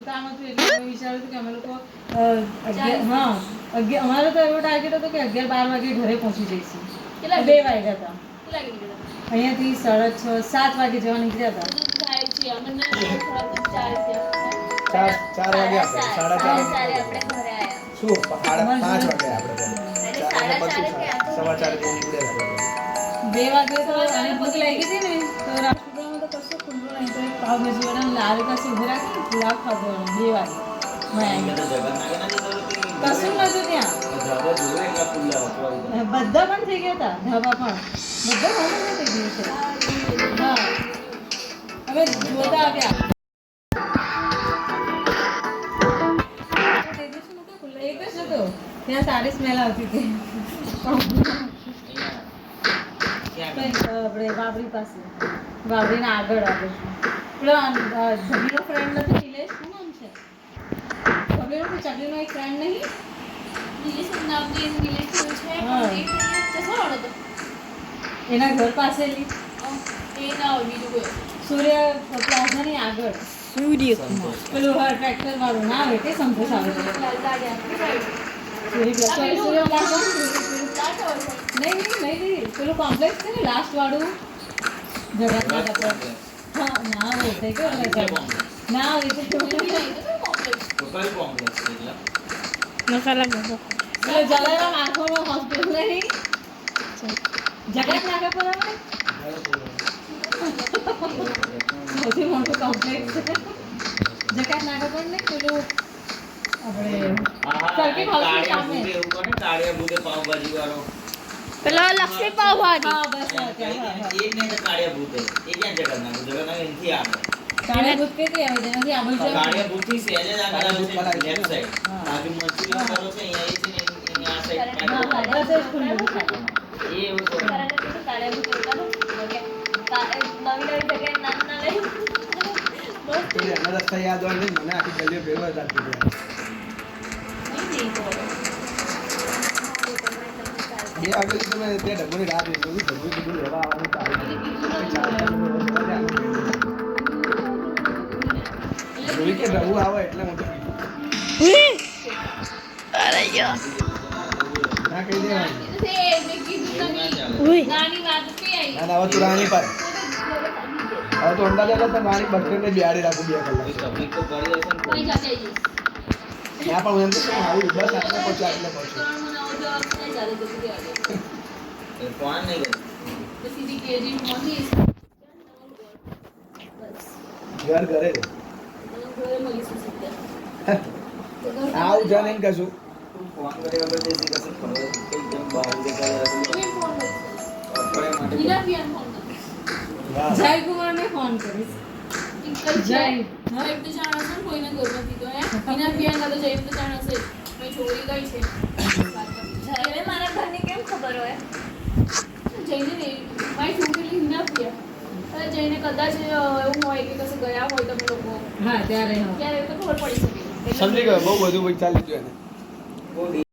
કામ હતું એટલે મેં વિચાર્યું કે અમે લોકો અમારો તો એવો ટાર્ગેટ હતો કે 11-12 વાગે ઘરે પહોંચી જઈશું. 2 વાગ્યા હતા અહીંયાથી 6:30-7 વાગે જવા નીકળ્યા હતા. 4 વાગે આપણે 4:30 આપણે ઘરે આવ્યા. શું 5:30 વાગે આપણે સવા 4 જેવું નીકળ્યા. 2 વાગે તો અને ભૂખ લાગી હતી ને તો રાજપીપળામાં તો કશું ખુલ્લું નહીં તો પાવભાજી વાળા લાલ પાસે ઉભી રાખી પુલાવ ખાધો 2 વાગે કશું નતું ત્યાં. બધા પણ થઈ ગયા હતા ધાબા પણ બધા બંધ થઈ ગયું છે. હા હવે જોતા આવ્યા એક જ હતો ત્યાં સારી સ્મેલ આવતી હતી આપણે બાબરી પાસે બાબરીના આગળ પેલો ધબીનો ફ્રેન્ડ નથી નિલેશ શું નામ છે ધબીનો કોઈ ચકલીનો એક ફ્રેન્ડ નહીં એના ઘર પાસેલી સૂર્ય પ્લાઝાની આગળ પેલું ટ્રેક્ટર વાળું ના આવે તે સંતોષ આવે સૂર્ય પ્લાઝા નહીં પેલું કોમ્પ્લેક્સ છે ને લાસ્ટ વાળું જગતનાથ આપણે હા ના હોય થઈ ગયો ના હોય જલારામ આંખોનો હોસ્પિટલ નહીં જગતનાથ પર આવે સૌથી મોટું કોમ્પ્લેક્સ છે જગતનાથ પર ને પેલું આપણે સર્કિટ હાઉસ સામે પાવભાજી વાળો પેલો લક્ષ્મી પાવભાજી હા બસ એક ને કાળિયા ભૂત એ ક્યાં જગન્નાથ એનથી આવે કાળિયા ભૂત કે આવે જેનાથી આબુ કાળિયા ભૂત થી સહેજ જ આગળ લેફ્ટ સાઈડ બાજુ મસ્તી કરો છે અહીંયા એ છે ને એની આ સાઈડ હા બસ એ ખુલ્લું થાય એ એવું કરો રસ્તા યાદ હોય ને મને આખી ગલીઓ ભેગો રાખી દે એ આગળ તમે તે ડબ્બોની રાહ જોઈ જોયું ડબ્બો બધું લેવા આવવાનું જોઈ કે ડબ્બો આવે એટલે હું તો ના કહી દેવાનું ના હવે તું રાણી પર હવે તો અંદાજ હતો તો રાણી બસ સ્ટેન્ડે બિહાડી રાખું 2 કલાક તકલીફ તો પડી હશે ને ત્યાં પણ હું એમ તો શું આવું બસ આટલે પહોંચો એ કોણ નહીં ઘર ઘરે આવું છે નહીં કશું ફોન કરે વગર દેસી કશું ફરવા કઈ જેમ બહાર દેખાય જય કુમારને ફોન કરીશ જય હા જઈને કદાચ એવું હોય કે કશે ગયા હોય તમે લોકો હા ત્યારે ત્યારે તો ખબર પડી શકે સમજી ગયો બહુ બધું ચાલી ગયું એને બહુ